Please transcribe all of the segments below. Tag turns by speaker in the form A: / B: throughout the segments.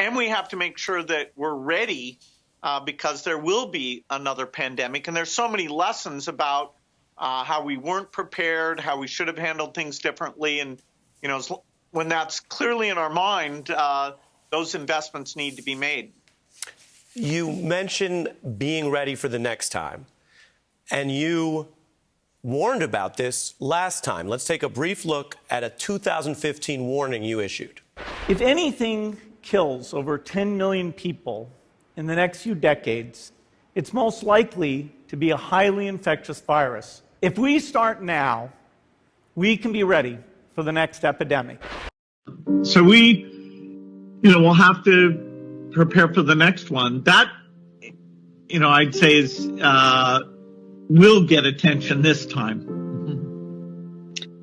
A: And we have to make sure that we're ready because there will be another pandemic. And there's so many lessons about how we weren't prepared, how we should have handled things differently. And, you know, when that's clearly in our mind, those investments need to be made.
B: You mentioned being ready for the next time, and you warned about this last time. Let's take a brief look at a 2015 warning you issued.
C: If anything kills over 10 million people in the next few decades, it's most likely to be a highly infectious virus. If we start now, we can be ready for the next epidemic.
A: So we, we'll have to prepare for the next one. That, I'd say is will get attention this time.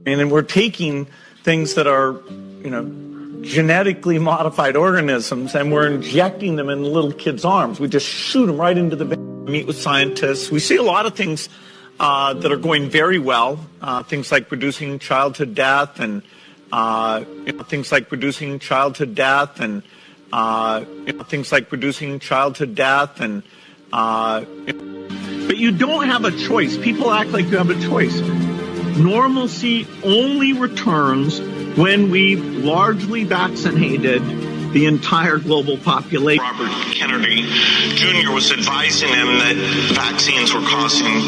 C: And then we're taking things that are, genetically modified organisms, and we're injecting them in little kids' arms. We just shoot them right into the vein. Meet with scientists. We see a lot of things that are going very well. Things like reducing childhood death, and things like reducing childhood death, and things like reducing childhood death, and.
A: But you don't have a choice. People act like you have a choice. Normalcy only returns when we've largely vaccinated the entire global population.
D: Robert Kennedy Jr. was advising him that vaccines were causing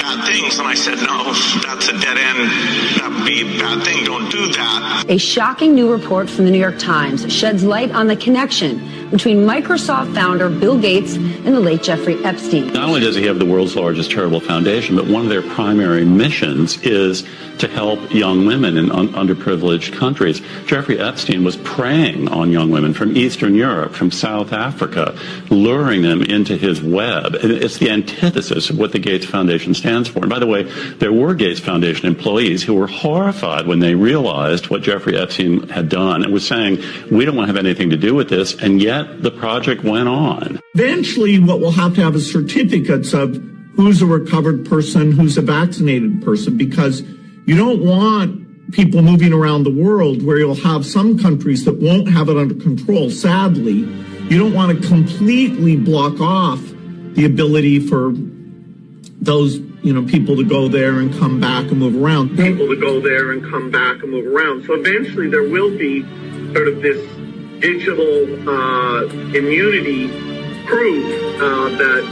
D: bad things, and I said, no, that's a dead end. That would be a bad thing. Don't do that.
E: A shocking new report from the New York Times sheds light on the connection between Microsoft founder Bill Gates and the late Jeffrey Epstein.
F: Not only does he have the world's largest charitable foundation, but one of their primary missions is to help young women in underprivileged countries. Jeffrey Epstein was preying on young women from Eastern Europe, from South Africa, luring them into his web. It's the antithesis of what the Gates Foundation stands for. And by the way, there were Gates Foundation employees who were horrified when they realized what Jeffrey Epstein had done and was saying, we don't want to have anything to do with this, and yet the project went on.
A: Eventually, what we'll have to have is certificates of who's a recovered person, who's a vaccinated person, because you don't want people moving around the world where you'll have some countries that won't have it under control. Sadly, you don't want to completely block off the ability for those, people to go there and come back and move around. So eventually there will be sort of this digital immunity proof that,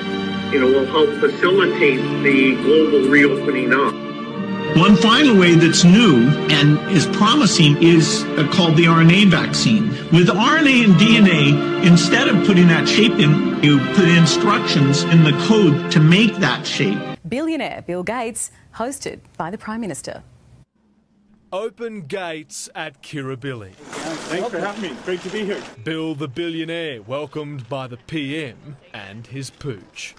A: will help facilitate the global reopening up. One final way that's new and is promising is called the RNA vaccine. With RNA and DNA, instead of putting that shape in, you put instructions in the code to make that shape.
G: Billionaire Bill Gates, hosted by the Prime Minister.
H: Open gates at Kirribilli.
C: Thanks for having me. Great to be here.
H: Bill the billionaire welcomed by the PM and his pooch.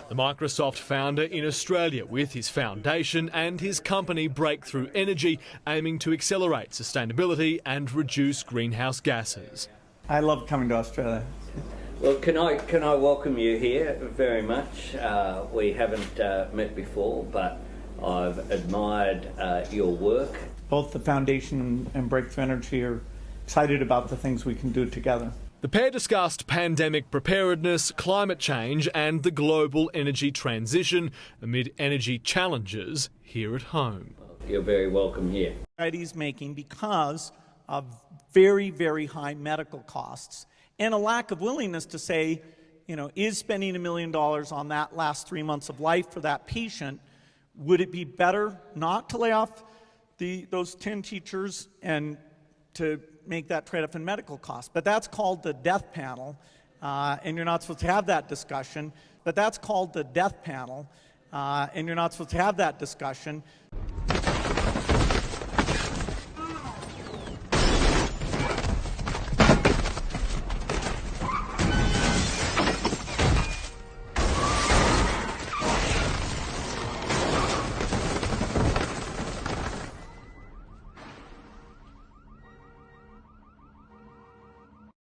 H: The Microsoft founder in Australia with his foundation and his company Breakthrough Energy, aiming to accelerate sustainability and reduce greenhouse gases.
C: I love coming to Australia.
I: Well, can I welcome you here very much. We haven't met before, but I've admired your work.
C: Both the foundation and Breakthrough Energy are excited about the things we can do together.
H: The pair discussed pandemic preparedness, climate change and the global energy transition amid energy challenges here at home.
I: You're very welcome here.
C: Society's making because of very, very high medical costs and a lack of willingness to say, is spending $1 million on that last 3 months of life for that patient, would it be better not to lay off those 10 teachers and to make that trade-off in medical costs? But that's called the death panel, and you're not supposed to have that discussion.